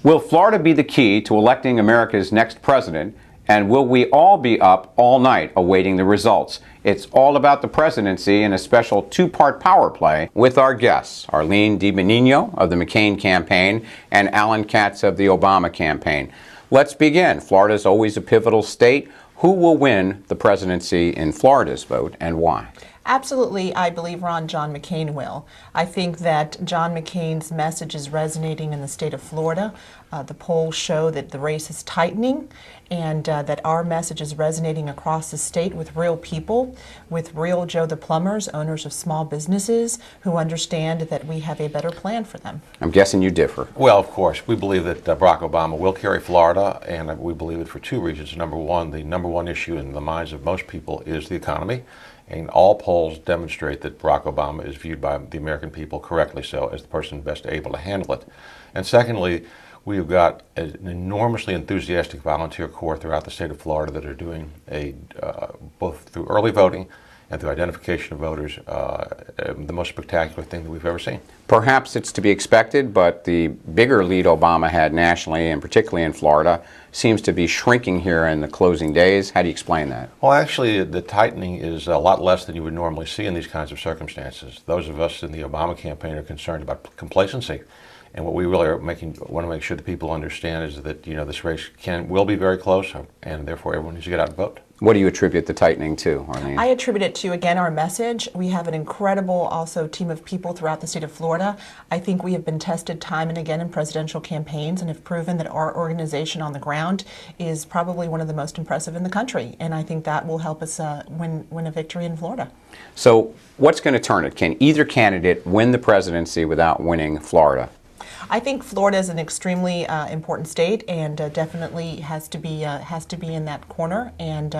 Will Florida be the key to electing America's next president? And will we all be up all night awaiting the results? It's all about the presidency in a special two-part power play with our guests, Arlene DiBenigno of the McCain campaign and Alan Katz of the Obama campaign. Let's begin. Florida's always a pivotal state. Who will win the presidency in Florida's vote and why? Absolutely, I believe John McCain will. I think that John McCain's message is resonating in the state of Florida. The polls show that the race is tightening and that our message is resonating across the state with real people, with real Joe the Plumbers, owners of small businesses who understand that we have a better plan for them. I'm guessing you differ. Well, of course. We believe that Barack Obama will carry Florida, and we believe it for two reasons. Number one, the number one issue in the minds of most people is the economy. And all polls demonstrate that Barack Obama is viewed by the American people, correctly so, as the person best able to handle it. And secondly, we've got an enormously enthusiastic volunteer corps throughout the state of Florida that are doing both through early voting and through identification of voters, the most spectacular thing that we've ever seen. Perhaps it's to be expected, but the bigger lead Obama had nationally, and particularly in Florida, seems to be shrinking here in the closing days. How do you explain that? Well, actually, the tightening is a lot less than you would normally see in these kinds of circumstances. Those of us in the Obama campaign are concerned about complacency. And what we really want to make sure that people understand is that, this race will be very close, and therefore everyone needs to get out and vote. What do you attribute the tightening to, Arlene? I attribute it to, again, our message. We have an incredible, also, team of people throughout the state of Florida. I think we have been tested time and again in presidential campaigns and have proven that our organization on the ground is probably one of the most impressive in the country. And I think that will help us win a victory in Florida. So what's going to turn it? Can either candidate win the presidency without winning Florida? I think Florida is an extremely important state, and definitely has to be in that corner. And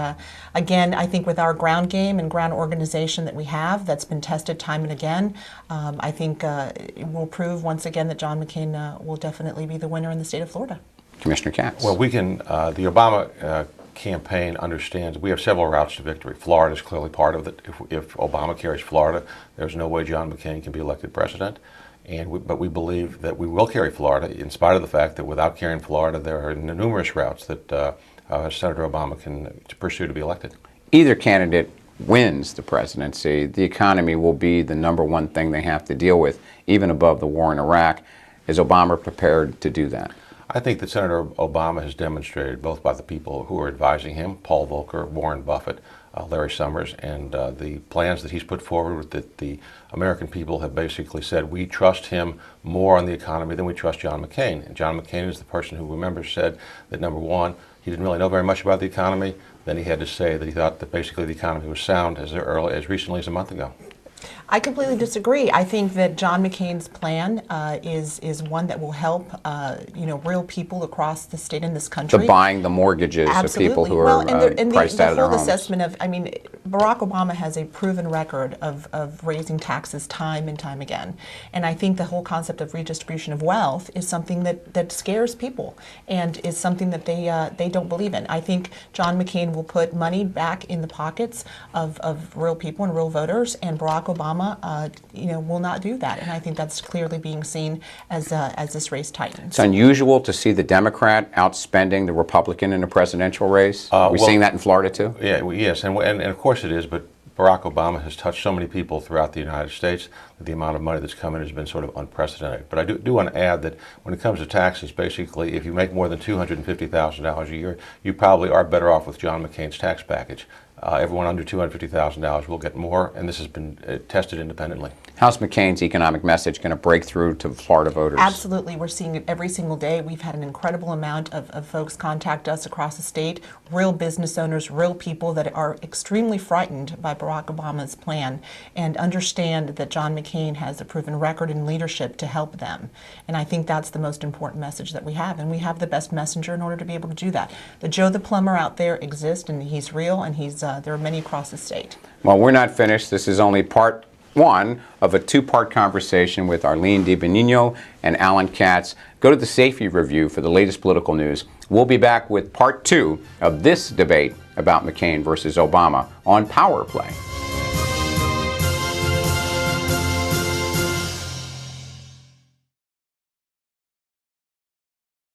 again, I think with our ground game and ground organization that we have, that's been tested time and again, I think it will prove once again that John McCain will definitely be the winner in the state of Florida. Commissioner Katz. Well, the Obama campaign understands we have several routes to victory. Florida is clearly part of it. If Obama carries Florida, there's no way John McCain can be elected president. But we believe that we will carry Florida, in spite of the fact that without carrying Florida, there are numerous routes that Senator Obama can pursue to be elected. Either candidate wins the presidency, the economy will be the number one thing they have to deal with, even above the war in Iraq. Is Obama prepared to do that? I think that Senator Obama has demonstrated, both by the people who are advising him, Paul Volcker, Warren Buffett, Larry Summers, and the plans that he's put forward, that the American people have basically said, we trust him more on the economy than we trust John McCain. And John McCain is the person who, remember, said that, number one, he didn't really know very much about the economy. Then he had to say that he thought that basically the economy was sound as recently as a month ago. I completely disagree. I think that John McCain's plan is one that will help real people across the state and this country. To buying the mortgages of people who are priced out of their homes. The whole assessment of, Barack Obama has a proven record of raising taxes time and time again. And I think the whole concept of redistribution of wealth is something that scares people and is something that they don't believe in. I think John McCain will put money back in the pockets of real people and real voters, and Barack Obama will not do that, and I think that's clearly being seen as this race tightens. It's unusual to see the Democrat outspending the Republican in a presidential race. We're seeing that in Florida too. Yeah, yes, and of course it is. But Barack Obama has touched so many people throughout the United States that the amount of money that's come in has been sort of unprecedented. But I do want to add that when it comes to taxes, basically, if you make more than $250,000 a year, you probably are better off with John McCain's tax package. Everyone under $250,000 will get more, and this has been tested independently. How's McCain's economic message going to break through to Florida voters? Absolutely. We're seeing it every single day. We've had an incredible amount of folks contact us across the state, real business owners, real people that are extremely frightened by Barack Obama's plan and understand that John McCain has a proven record in leadership to help them. And I think that's the most important message that we have, and we have the best messenger in order to be able to do that. The Joe the Plumber out there exists, and he's real, and there are many across the state. Well, we're not finished. This is only part one of a two-part conversation with Arlene DiBenigno and Alan Katz. Go to the Safety Review for the latest political news. We'll be back with part two of this debate about McCain versus Obama on Power Play.